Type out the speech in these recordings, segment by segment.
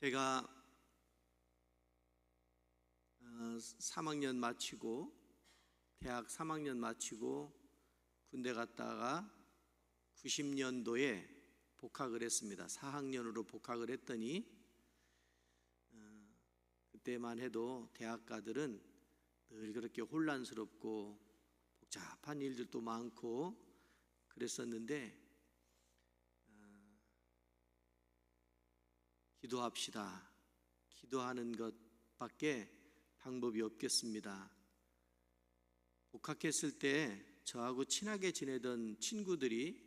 제가 3학년 마치고 대학 3학년 마치고 군대 갔다가 90년도에 복학을 했습니다. 4학년으로 복학을 했더니 그때만 해도 대학가들은 늘 그렇게 혼란스럽고 복잡한 일들도 많고 그랬었는데 기도합시다. 기도하는 것밖에 방법이 없겠습니다. 복학했을 때 저하고 친하게 지내던 친구들이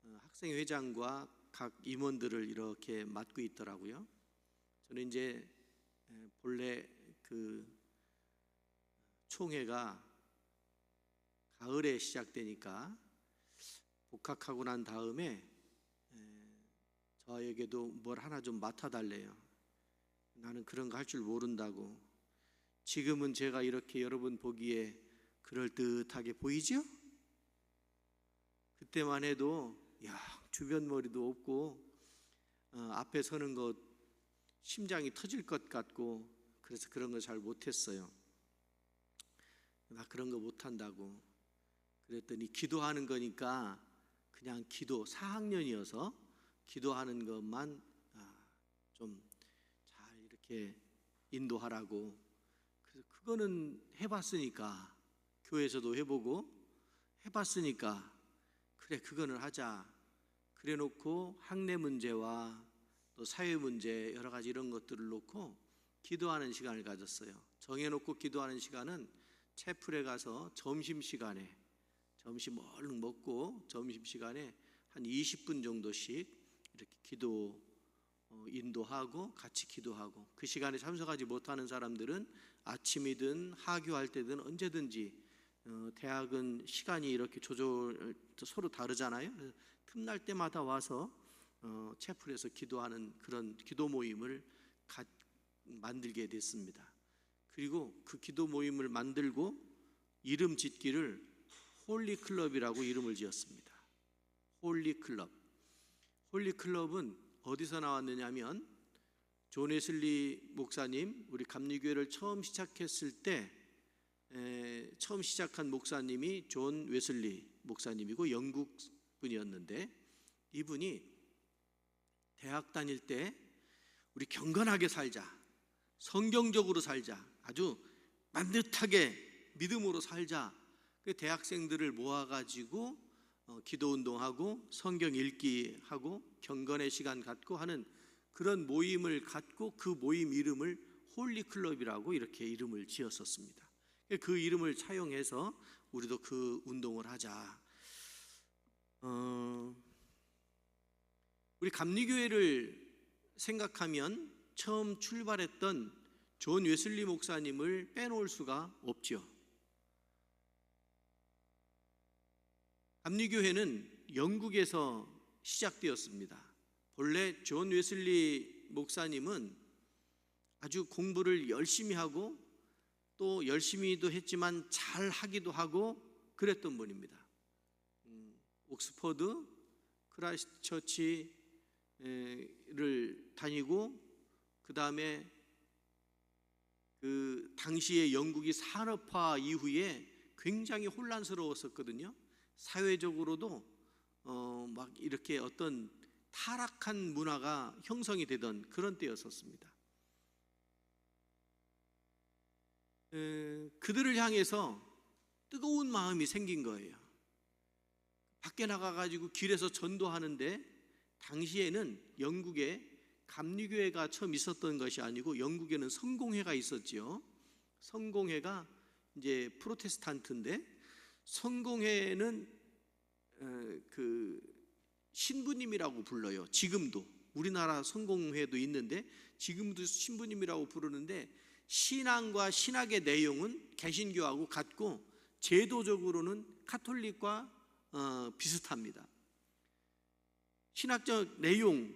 학생회장과 각 임원들을 이렇게 맡고 있더라고요. 저는 이제 본래 그 총회가 가을에 시작되니까 복학하고 난 다음에 저에게도 뭘 하나 좀 맡아달래요. 나는 그런 거 할 줄 모른다고. 지금은 제가 이렇게 여러분 보기에 그럴듯하게 보이죠? 그때만 해도 주변 머리도 없고 앞에 서는 것 심장이 터질 것 같고 그래서 그런 거 잘 못했어요. 나 그런 거 못한다고. 그랬더니 기도하는 거니까 그냥 기도, 4학년이어서 기도하는 것만 좀 잘 이렇게 인도하라고. 그래서 그거는 해봤으니까, 교회에서도 해보고 해봤으니까 그래 그거는 하자. 그래 놓고 학내 문제와 또 사회 문제 여러 가지 이런 것들을 놓고 기도하는 시간을 가졌어요. 정해놓고 기도하는 시간은 채플에 가서 점심시간에 점심 얼른 먹고 점심시간에 한 20분 정도씩 이렇게 기도 인도하고 같이 기도하고, 그 시간에 참석하지 못하는 사람들은 아침이든 하교할 때든 언제든지 대학은 시간이 이렇게 서로 다르잖아요. 틈날 때마다 와서 채플에서 기도하는 그런 기도 모임을 만들게 됐습니다. 그리고 그 기도 모임을 만들고 이름 짓기를 홀리클럽이라고 이름을 지었습니다. 홀리클럽. 홀리클럽은 어디서 나왔느냐면 존 웨슬리 목사님, 우리 감리교회를 처음 시작했을 때 처음 시작한 목사님이 존 웨슬리 목사님이고 영국 분이었는데, 이분이 대학 다닐 때 우리 경건하게 살자, 성경적으로 살자, 아주 만듯하게 믿음으로 살자, 그 대학생들을 모아가지고 기도운동하고 성경 읽기하고 경건의 시간 갖고 하는 그런 모임을 갖고 그 모임 이름을 홀리클럽이라고 이렇게 이름을 지었었습니다. 그 이름을 차용해서 우리도 그 운동을 하자. 우리 감리교회를 생각하면 처음 출발했던 존 웨슬리 목사님을 빼놓을 수가 없죠. 감리교회는 영국에서 시작되었습니다. 본래 존 웨슬리 목사님은 아주 공부를 열심히 하고 또 열심히도 했지만 잘 하기도 하고 그랬던 분입니다. 옥스퍼드 크라이스트처치를 다니고, 그 다음에 그 당시에 영국이 산업화 이후에 굉장히 혼란스러웠었거든요. 사회적으로도 막 이렇게 어떤 타락한 문화가 형성이 되던 그런 때였었습니다. 그들을 향해서 뜨거운 마음이 생긴 거예요. 밖에 나가가지고 길에서 전도하는데, 당시에는 영국에 감리교회가 처음 있었던 것이 아니고 영국에는 성공회가 있었지요. 성공회가 이제 프로테스탄트인데, 성공회는 그 신부님이라고 불러요. 지금도 우리나라 성공회도 있는데 지금도 신부님이라고 부르는데, 신앙과 신학의 내용은 개신교하고 같고 제도적으로는 카톨릭과 비슷합니다. 신학적 내용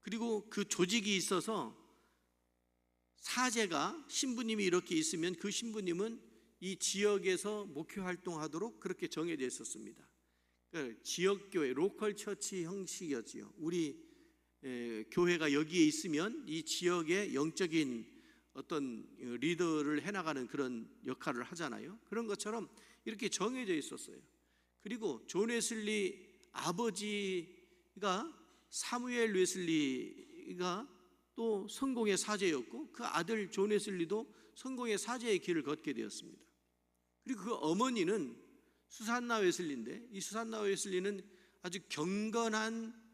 그리고 그 조직이 있어서 사제가 신부님이 이렇게 있으면 그 신부님은 이 지역에서 목회 활동하도록 그렇게 정해져 있었습니다. 그러니까 지역교회, 로컬 처치 형식이었지요. 우리 교회가 여기에 있으면 이 지역의 영적인 어떤 리더를 해나가는 그런 역할을 하잖아요. 그런 것처럼 이렇게 정해져 있었어요. 그리고 존 웨슬리 아버지가 사무엘 웨슬리가 또 성공의 사제였고, 그 아들 존 웨슬리도 성공의 사제의 길을 걷게 되었습니다. 그리고 그 어머니는 수산나 웨슬리인데, 이 수산나 웨슬리는 아주 경건한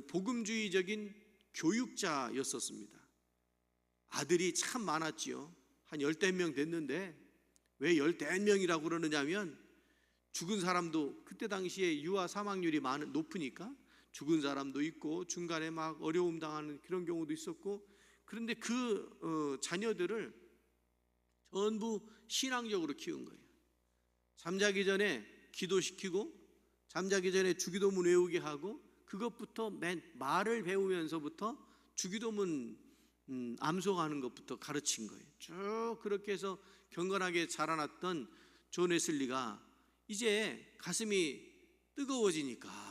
복음주의적인 교육자였었습니다. 아들이 참 많았지요. 한 10명 됐는데, 왜 10명이라고 그러느냐면 죽은 사람도, 그때 당시에 유아 사망률이 높으니까 죽은 사람도 있고 중간에 막 어려움 당하는 그런 경우도 있었고, 그런데 그 자녀들을 전부 신앙적으로 키운 거예요. 잠자기 전에 기도시키고, 잠자기 전에 주기도문 외우게 하고, 그것부터 말을 배우면서부터 주기도문 암송하는 것부터 가르친 거예요. 쭉 그렇게 해서 경건하게 자라났던 존 웨슬리가 이제 가슴이 뜨거워지니까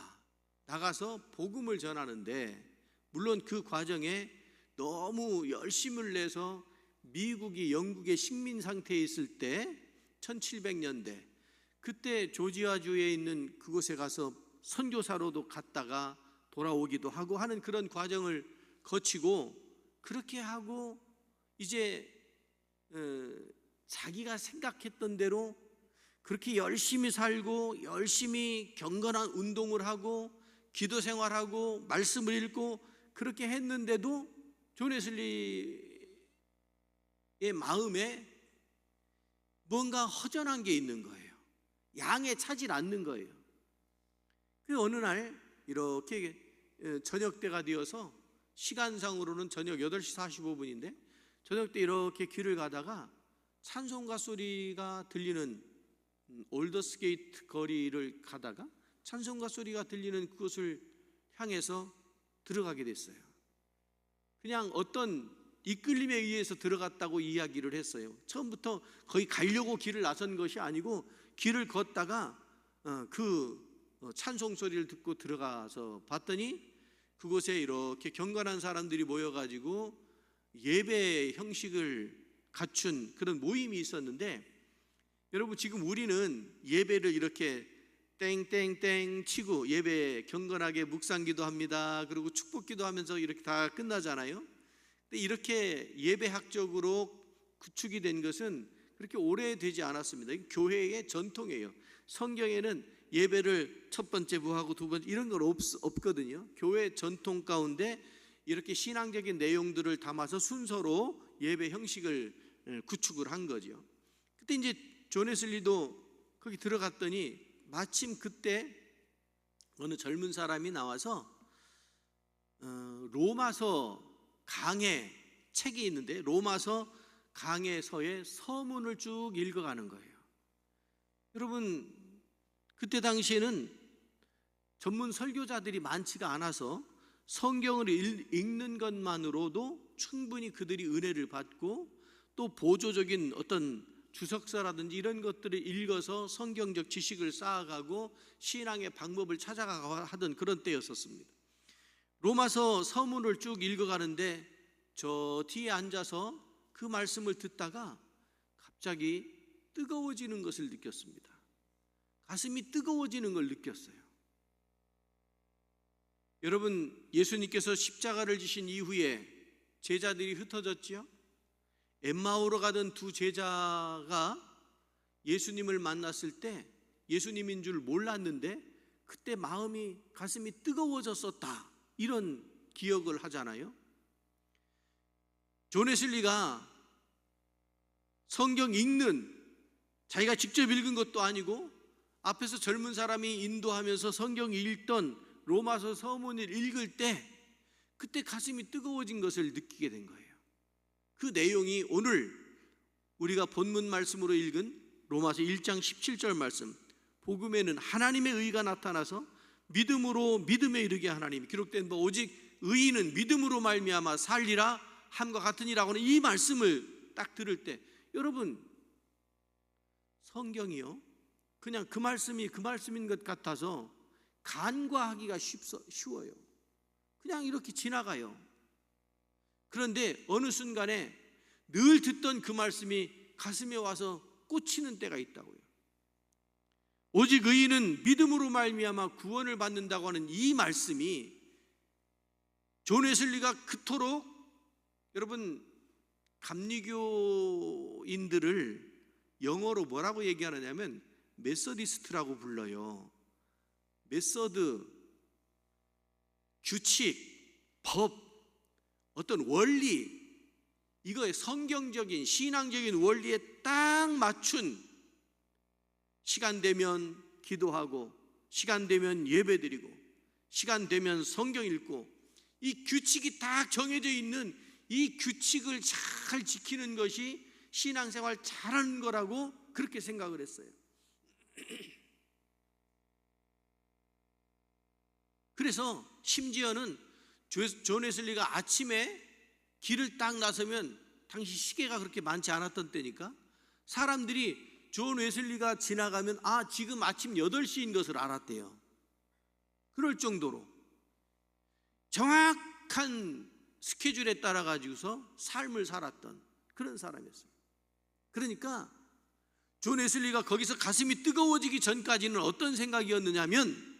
나가서 복음을 전하는데, 물론 그 과정에 너무 열심을 내서 미국이 영국의 식민 상태에 있을 때 1700년대, 그때 조지아주에 있는 그곳에 가서 선교사로도 갔다가 돌아오기도 하고 하는 그런 과정을 거치고, 그렇게 하고 이제 자기가 생각했던 대로 그렇게 열심히 살고 열심히 경건한 운동을 하고 기도 생활하고 말씀을 읽고 그렇게 했는데도 존 웨슬리의 마음에 뭔가 허전한 게 있는 거예요. 양에 차질 않는 거예요. 그 어느 날 이렇게 저녁 때가 되어서, 시간상으로는 저녁 8시 45분인데 저녁 때 이렇게 길을 가다가 찬송가 소리가 들리는 올더스게이트 거리를 가다가 찬송가 소리가 들리는 그곳을 향해서 들어가게 됐어요. 그냥 어떤 이끌림에 의해서 들어갔다고 이야기를 했어요. 처음부터 거의 가려고 길을 나선 것이 아니고 길을 걷다가 그 찬송 소리를 듣고 들어가서 봤더니 그곳에 이렇게 경건한 사람들이 모여가지고 예배 형식을 갖춘 그런 모임이 있었는데, 여러분 지금 우리는 예배를 이렇게 땡땡땡 치고 예배 경건하게 묵상기도 합니다. 그리고 축복기도 하면서 이렇게 다 끝나잖아요. 근데 이렇게 예배학적으로 구축이 된 것은 그렇게 오래되지 않았습니다. 이게 교회의 전통이에요. 성경에는 예배를 첫 번째 부하고 두 번째 이런 건 없거든요. 교회 전통 가운데 이렇게 신앙적인 내용들을 담아서 순서로 예배 형식을 구축을 한 거죠. 그때 이제 존 웨슬리도 거기 들어갔더니 마침 그때 어느 젊은 사람이 나와서 로마서 강해 책이 있는데, 로마서 강해서의 서문을 쭉 읽어가는 거예요. 여러분 그때 당시에는 전문 설교자들이 많지가 않아서 성경을 읽는 것만으로도 충분히 그들이 은혜를 받고, 또 보조적인 어떤 주석서라든지 이런 것들을 읽어서 성경적 지식을 쌓아가고 신앙의 방법을 찾아가고 하던 그런 때였었습니다. 로마서 서문을 쭉 읽어가는데 저 뒤에 앉아서 그 말씀을 듣다가 갑자기 뜨거워지는 것을 느꼈습니다. 가슴이 뜨거워지는 걸 느꼈어요. 여러분 예수님께서 십자가를 지신 이후에 제자들이 흩어졌지요. 엠마오로 가던 두 제자가 예수님을 만났을 때 예수님인 줄 몰랐는데 그때 가슴이 뜨거워졌었다, 이런 기억을 하잖아요. 존 웨슬리가 성경 읽는, 자기가 직접 읽은 것도 아니고 앞에서 젊은 사람이 인도하면서 성경 읽던 로마서 서문을 읽을 때 그때 가슴이 뜨거워진 것을 느끼게 된 거예요. 그 내용이 오늘 우리가 본문 말씀으로 읽은 로마서 1장 17절 말씀, 복음에는 하나님의 의가 나타나서 믿음으로 믿음에 이르게 하나님이 기록된 바 오직 의인은 믿음으로 말미암아 살리라 함과 같으니라고 하는 이 말씀을 딱 들을 때, 여러분 성경이요 그냥 그 말씀이 그 말씀인 것 같아서 간과하기가 쉬워요. 그냥 이렇게 지나가요. 그런데 어느 순간에 늘 듣던 그 말씀이 가슴에 와서 꽂히는 때가 있다고요. 오직 의인은 믿음으로 말미암아 구원을 받는다고 하는 이 말씀이 존 웨슬리가 그토록, 여러분, 감리교인들을 영어로 뭐라고 얘기하느냐면 메서디스트라고 불러요. 메서드, 규칙, 법, 어떤 원리, 이거에 성경적인 신앙적인 원리에 딱 맞춘, 시간 되면 기도하고 시간 되면 예배드리고 시간 되면 성경 읽고, 이 규칙이 딱 정해져 있는 이 규칙을 잘 지키는 것이 신앙생활 잘하는 거라고 그렇게 생각을 했어요. 그래서 심지어는 존 웨슬리가 아침에 길을 딱 나서면, 당시 시계가 그렇게 많지 않았던 때니까 사람들이 존 웨슬리가 지나가면 지금 아침 8시인 것을 알았대요. 그럴 정도로 정확한 스케줄에 따라 가지고서 삶을 살았던 그런 사람이었어요. 그러니까 존 웨슬리가 거기서 가슴이 뜨거워지기 전까지는 어떤 생각이었느냐 하면,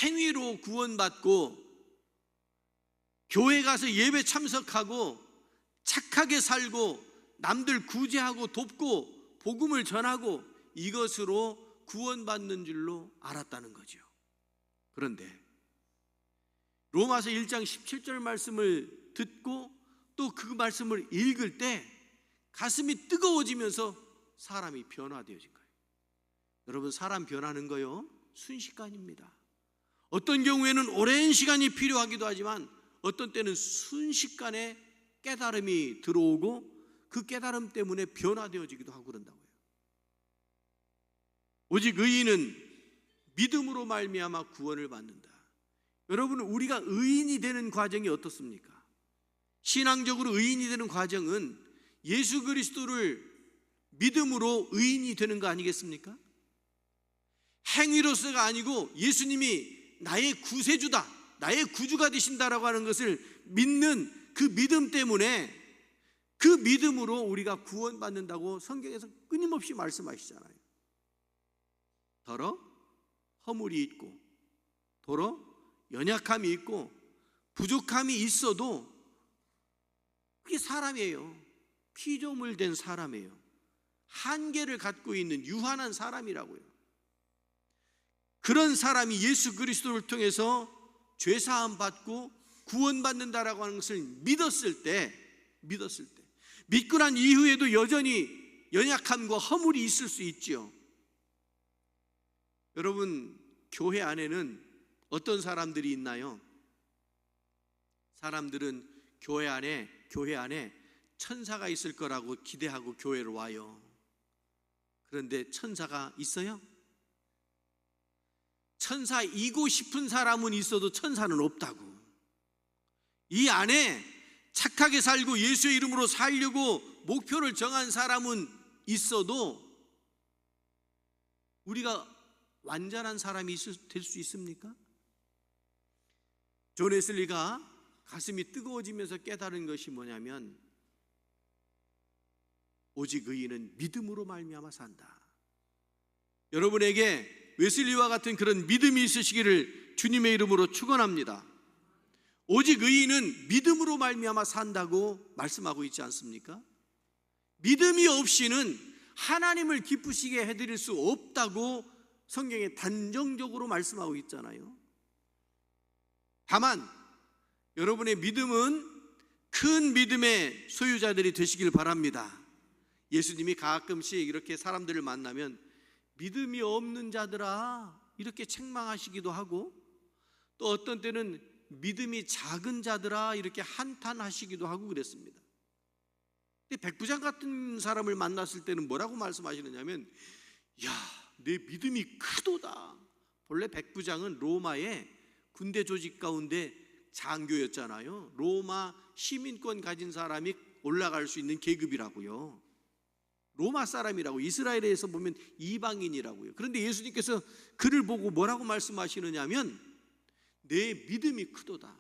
행위로 구원받고 교회 가서 예배 참석하고 착하게 살고 남들 구제하고 돕고 복음을 전하고 이것으로 구원받는 줄로 알았다는 거죠. 그런데 로마서 1장 17절 말씀을 듣고 또 그 말씀을 읽을 때 가슴이 뜨거워지면서 사람이 변화되어진 거예요. 여러분, 사람 변하는 거요, 순식간입니다. 어떤 경우에는 오랜 시간이 필요하기도 하지만 어떤 때는 순식간에 깨달음이 들어오고 그 깨달음 때문에 변화되어지기도 하고 그런다고요. 오직 의인은 믿음으로 말미암아 구원을 받는다. 여러분, 우리가 의인이 되는 과정이 어떻습니까? 신앙적으로 의인이 되는 과정은 예수 그리스도를 믿음으로 의인이 되는 거 아니겠습니까? 행위로서가 아니고 예수님이 나의 구세주다, 나의 구주가 되신다라고 하는 것을 믿는 그 믿음 때문에, 그 믿음으로 우리가 구원받는다고 성경에서 끊임없이 말씀하시잖아요. 더러 허물이 있고 더러 연약함이 있고 부족함이 있어도 그게 사람이에요. 피조물 된 사람이에요. 한계를 갖고 있는 유한한 사람이라고요. 그런 사람이 예수 그리스도를 통해서 죄사함 받고 구원받는다라고 하는 것을 믿었을 때, 믿고 난 이후에도 여전히 연약함과 허물이 있을 수 있지요. 여러분, 교회 안에는 어떤 사람들이 있나요? 사람들은 교회 안에 천사가 있을 거라고 기대하고 교회를 와요. 그런데 천사가 있어요? 천사이고 싶은 사람은 있어도 천사는 없다고. 이 안에 착하게 살고 예수의 이름으로 살려고 목표를 정한 사람은 있어도 우리가 완전한 사람이 될 수 있습니까? 존 웨슬리가 가슴이 뜨거워지면서 깨달은 것이 뭐냐면, 오직 의인은 믿음으로 말미암아 산다. 여러분에게 웨슬리와 같은 그런 믿음이 있으시기를 주님의 이름으로 축원합니다. 오직 의인은 믿음으로 말미암아 산다고 말씀하고 있지 않습니까? 믿음이 없이는 하나님을 기쁘시게 해드릴 수 없다고 성경에 단정적으로 말씀하고 있잖아요. 다만 여러분의 믿음은 큰 믿음의 소유자들이 되시길 바랍니다. 예수님이 가끔씩 이렇게 사람들을 만나면 믿음이 없는 자들아 이렇게 책망하시기도 하고, 또 어떤 때는 믿음이 작은 자들아 이렇게 한탄하시기도 하고 그랬습니다. 근데 백부장 같은 사람을 만났을 때는 뭐라고 말씀하시느냐면, 야, 내 믿음이 크도다. 본래 백부장은 로마의 군대 조직 가운데 장교였잖아요. 로마 시민권 가진 사람이 올라갈 수 있는 계급이라고요. 로마 사람이라고, 이스라엘에서 보면 이방인이라고요. 그런데 예수님께서 그를 보고 뭐라고 말씀하시느냐면, 내 믿음이 크도다.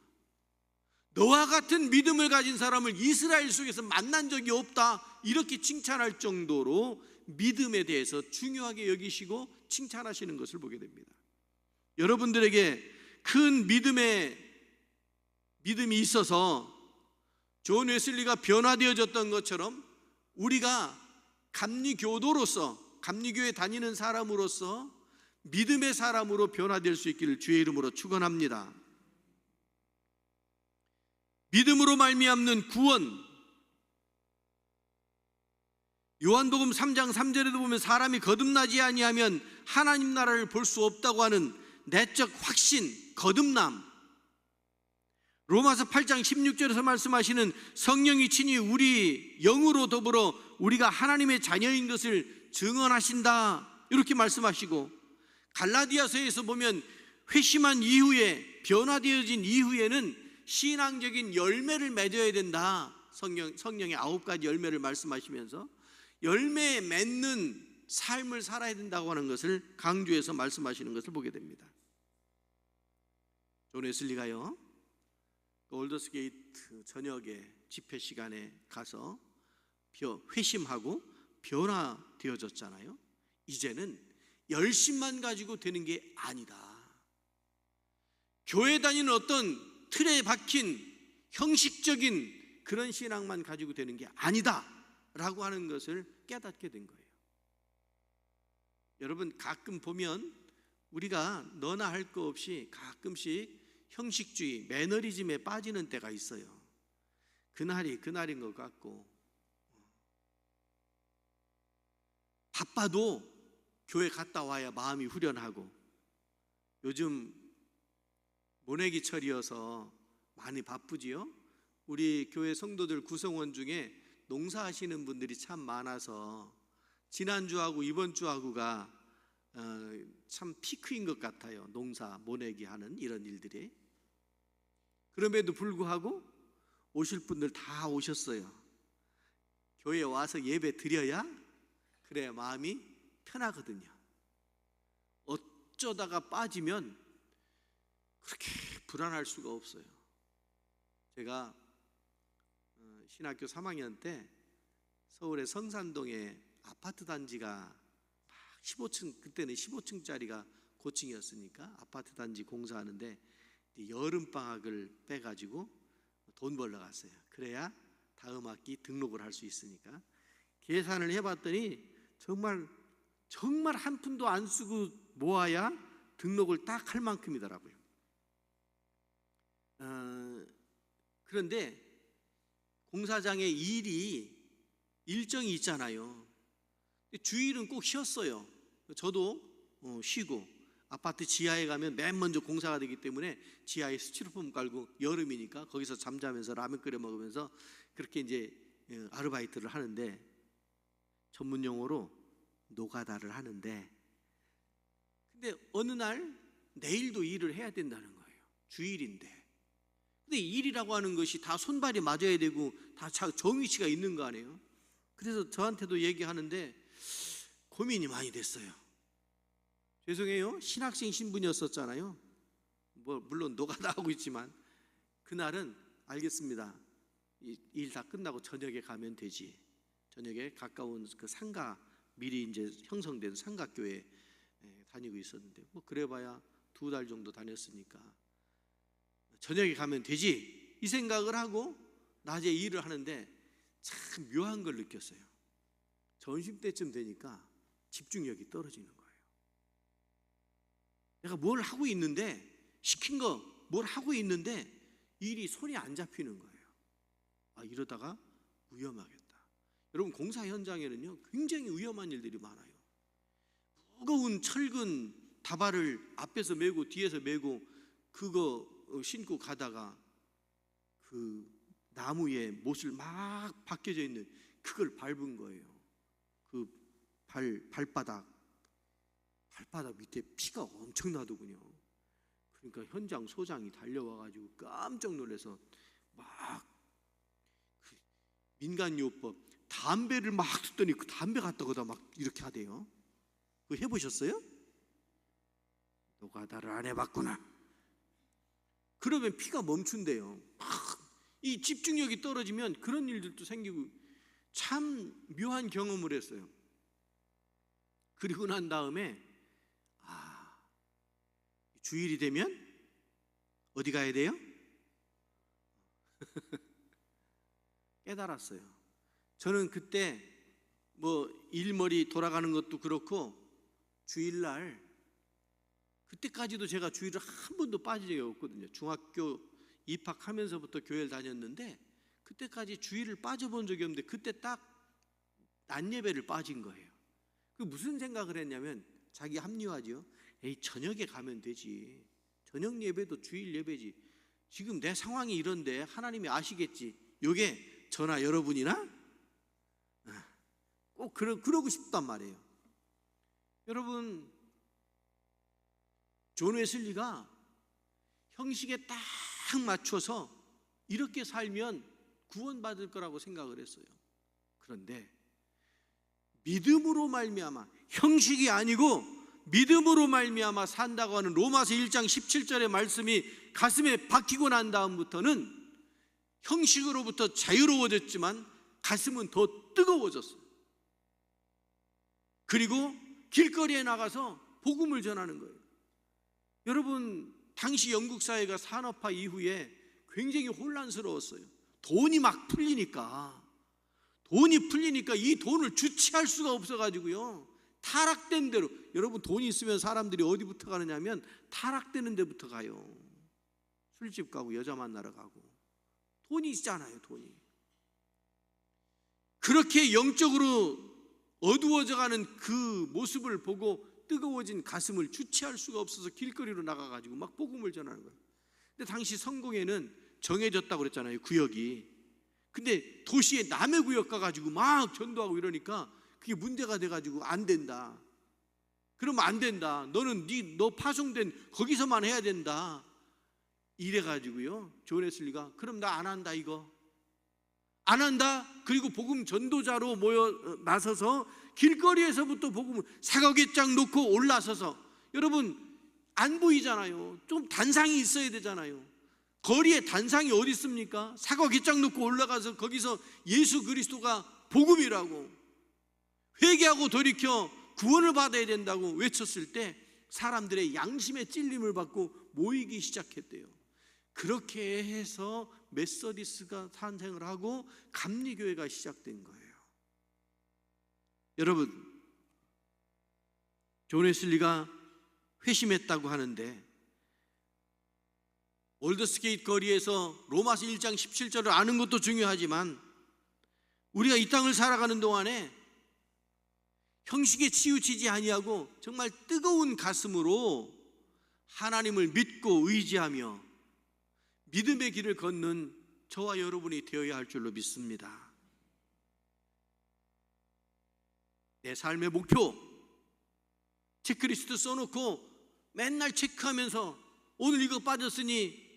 너와 같은 믿음을 가진 사람을 이스라엘 속에서 만난 적이 없다. 이렇게 칭찬할 정도로 믿음에 대해서 중요하게 여기시고 칭찬하시는 것을 보게 됩니다. 여러분들에게 큰 믿음이 있어서 존 웨슬리가 변화되어졌던 것처럼 우리가 감리교에 다니는 사람으로서 믿음의 사람으로 변화될 수 있기를 주의 이름으로 축원합니다. 믿음으로 말미암는 구원. 요한복음 3장 3절에도 보면 사람이 거듭나지 아니하면 하나님 나라를 볼 수 없다고 하는 내적 확신, 거듭남. 로마서 8장 16절에서 말씀하시는 성령이 친히 우리 영으로 더불어 우리가 하나님의 자녀인 것을 증언하신다, 이렇게 말씀하시고, 갈라디아서에서 보면 회심한 이후에, 변화되어진 이후에는 신앙적인 열매를 맺어야 된다. 성령의 9가지 열매를 말씀하시면서 열매 맺는 삶을 살아야 된다고 하는 것을 강조해서 말씀하시는 것을 보게 됩니다. 존 웨슬리가요, 올더스게이트 저녁에 집회 시간에 가서 회심하고 변화되어졌잖아요. 이제는 열심만 가지고 되는 게 아니다. 교회 다니는 어떤 틀에 박힌 형식적인 그런 신앙만 가지고 되는 게 아니다 라고 하는 것을 깨닫게 된 거예요. 여러분, 가끔 보면 우리가 너나 할 거 없이 가끔씩 형식주의, 매너리즘에 빠지는 때가 있어요. 그날이 그날인 것 같고, 바빠도 교회 갔다 와야 마음이 후련하고, 요즘 모내기철이어서 많이 바쁘지요. 우리 교회 성도들 구성원 중에 농사하시는 분들이 참 많아서 지난주하고 이번 주하고가 참 피크인 것 같아요. 농사 모내기 하는 이런 일들이. 그럼에도 불구하고 오실 분들 다 오셨어요. 교회에 와서 예배 드려야 그래야 마음이 편하거든요. 어쩌다가 빠지면 그렇게 불안할 수가 없어요. 제가 신학교 3학년 때 서울의 성산동에 아파트 단지가 15층, 그때는 15층짜리가 고층이었으니까 아파트 단지 공사하는데 여름방학을 빼가지고 돈 벌러 갔어요. 그래야 다음 학기 등록을 할 수 있으니까. 계산을 해봤더니 정말 한 푼도 안 쓰고 모아야 등록을 딱 할 만큼이더라고요. 그런데 공사장에 일정이 있잖아요. 주일은 꼭 쉬었어요. 저도 쉬고, 아파트 지하에 가면 맨 먼저 공사가 되기 때문에 지하에 스티로폼 깔고 여름이니까 거기서 잠자면서 라면 끓여 먹으면서 그렇게 이제 아르바이트를 하는데, 전문 용어로 노가다를 하는데, 근데 어느 날 내일도 일을 해야 된다는 거예요. 주일인데. 근데 일이라고 하는 것이 다 손발이 맞아야 되고 다 정위치가 있는 거 아니에요? 그래서 저한테도 얘기하는데 고민이 많이 됐어요. 죄송해요, 신학생 신분이었었잖아요. 물론 노가다 하고 있지만 그날은 알겠습니다. 일 다 끝나고 저녁에 가면 되지. 저녁에 가까운 그 상가, 미리 이제 형성된 상가교회에 다니고 있었는데, 뭐 그래봐야 2달 정도 다녔으니까 저녁에 가면 되지, 이 생각을 하고 낮에 일을 하는데 참 묘한 걸 느꼈어요. 점심때쯤 되니까 집중력이 떨어지는 거예요. 내가 뭘 하고 있는데, 시킨 거 뭘 하고 있는데 일이 손이 안 잡히는 거예요. 이러다가 위험하겠다. 여러분, 공사 현장에는요 굉장히 위험한 일들이 많아요. 무거운 철근 다발을 앞에서 메고 뒤에서 메고 그거 신고 가다가 그 나무에 못을 막 박혀져 있는 그걸 밟은 거예요. 그 발바닥 밑에 피가 엄청 나더군요. 그러니까 현장 소장이 달려와가지고 깜짝 놀라서 막 그 민간요법 담배를 막 뜯더니 그 담배 갖다가 막 이렇게 하대요. 그거 해보셨어요? 노가다를 안 해봤구나. 그러면 피가 멈춘대요. 이 집중력이 떨어지면 그런 일들도 생기고 참 묘한 경험을 했어요. 그리고 난 다음에 주일이 되면 어디 가야 돼요? 깨달았어요. 저는 그때 뭐 일머리 돌아가는 것도 그렇고 주일날 그때까지도 제가 주일을 한 번도 빠진 적이 없거든요. 중학교 입학하면서부터 교회를 다녔는데 그때까지 주일을 빠져본 적이 없는데 그때 딱 낮 예배를 빠진 거예요. 그 무슨 생각을 했냐면 자기 합리화죠. 에이, 저녁에 가면 되지. 저녁 예배도 주일 예배지. 지금 내 상황이 이런데 하나님이 아시겠지. 요게 저나 여러분이나 꼭 그러고 싶단 말이에요. 여러분, 존 웨슬리가 형식에 딱 맞춰서 이렇게 살면 구원받을 거라고 생각을 했어요. 그런데 믿음으로 말미암아, 형식이 아니고 믿음으로 말미암아 산다고 하는 로마서 1장 17절의 말씀이 가슴에 박히고 난 다음부터는 형식으로부터 자유로워졌지만 가슴은 더 뜨거워졌어요. 그리고 길거리에 나가서 복음을 전하는 거예요. 여러분, 당시 영국 사회가 산업화 이후에 굉장히 혼란스러웠어요. 돈이 풀리니까 이 돈을 주체할 수가 없어가지고요, 타락된 대로, 여러분 돈이 있으면 사람들이 어디부터 가느냐면 타락되는 데부터 가요. 술집 가고 여자 만나러 가고. 돈이 있잖아요, 돈이. 그렇게 영적으로 어두워져가는 그 모습을 보고 뜨거워진 가슴을 주체할 수가 없어서 길거리로 나가가지고 막 복음을 전하는 거예요. 근데 당시 성공에는 정해졌다고 그랬잖아요, 구역이. 근데 도시에 남의 구역 가가지고 막 전도하고 이러니까 그게 문제가 돼가지고 안 된다. 그러면 안 된다. 너는 너 파송된 거기서만 해야 된다. 이래가지고요, 존 웨슬리가 그럼 나 안 한다, 이거 안 한다. 그리고 복음 전도자로 나서서 길거리에서부터 복음을 사각외장 놓고 올라서서, 여러분 안 보이잖아요. 좀 단상이 있어야 되잖아요. 거리에 단상이 어디 있습니까? 사각외장 놓고 올라가서 거기서 예수 그리스도가 복음이라고, 회개하고 돌이켜 구원을 받아야 된다고 외쳤을 때 사람들의 양심의 찔림을 받고 모이기 시작했대요. 그렇게 해서 메서디스가 탄생을 하고 감리교회가 시작된 거예요. 여러분, 존 웨슬리가 회심했다고 하는데 올드스게이트 거리에서 로마서 1장 17절을 아는 것도 중요하지만 우리가 이 땅을 살아가는 동안에 형식에 치우치지 아니하고 정말 뜨거운 가슴으로 하나님을 믿고 의지하며 믿음의 길을 걷는 저와 여러분이 되어야 할 줄로 믿습니다. 내 삶의 목표 체크리스트 써놓고 맨날 체크하면서 오늘 이거 빠졌으니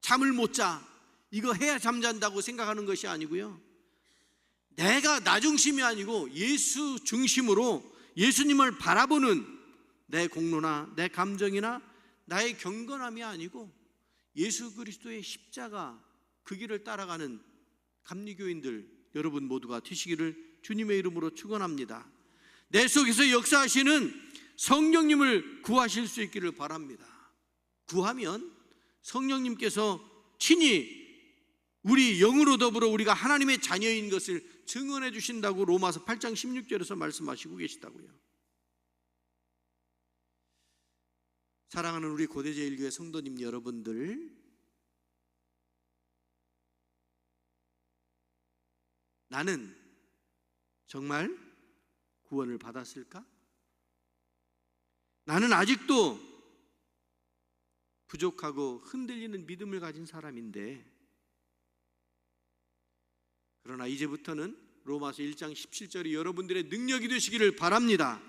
잠을 못 자, 이거 해야 잠잔다고 생각하는 것이 아니고요, 내가 나 중심이 아니고 예수 중심으로 예수님을 바라보는 내 공로나 내 감정이나 나의 경건함이 아니고 예수 그리스도의 십자가, 그 길을 따라가는 감리교인들 여러분 모두가 되시기를 주님의 이름으로 축원합니다. 내 속에서 역사하시는 성령님을 구하실 수 있기를 바랍니다. 구하면 성령님께서 친히 우리 영으로 더불어 우리가 하나님의 자녀인 것을 증언해 주신다고 로마서 8장 16절에서 말씀하시고 계시다고요. 사랑하는 우리 고대제일교회 성도님 여러분들, 나는 정말 구원을 받았을까? 나는 아직도 부족하고 흔들리는 믿음을 가진 사람인데, 그러나 이제부터는 로마서 1장 17절이 여러분들의 능력이 되시기를 바랍니다.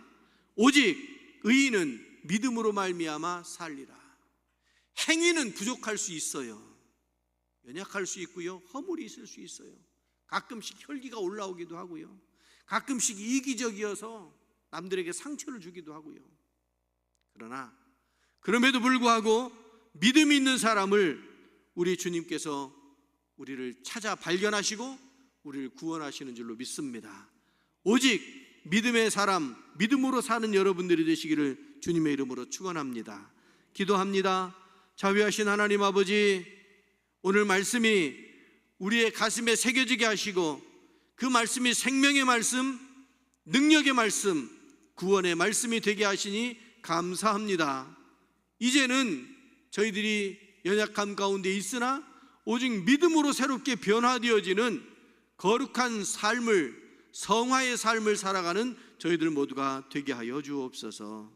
오직 의인은 믿음으로 말미암아 살리라. 행위는 부족할 수 있어요. 연약할 수 있고요, 허물이 있을 수 있어요. 가끔씩 혈기가 올라오기도 하고요, 가끔씩 이기적이어서 남들에게 상처를 주기도 하고요. 그러나 그럼에도 불구하고 믿음이 있는 사람을 우리 주님께서 우리를 찾아 발견하시고 우리를 구원하시는 줄로 믿습니다. 오직 믿음의 사람, 믿음으로 사는 여러분들이 되시기를 주님의 이름으로 축원합니다. 기도합니다. 자비하신 하나님 아버지, 오늘 말씀이 우리의 가슴에 새겨지게 하시고 그 말씀이 생명의 말씀, 능력의 말씀, 구원의 말씀이 되게 하시니 감사합니다. 이제는 저희들이 연약함 가운데 있으나 오직 믿음으로 새롭게 변화되어지는 거룩한 삶을, 성화의 삶을 살아가는 저희들 모두가 되게 하여 주옵소서.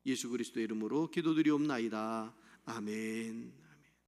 예수 그리스도의 이름으로 기도드리옵나이다. 아멘.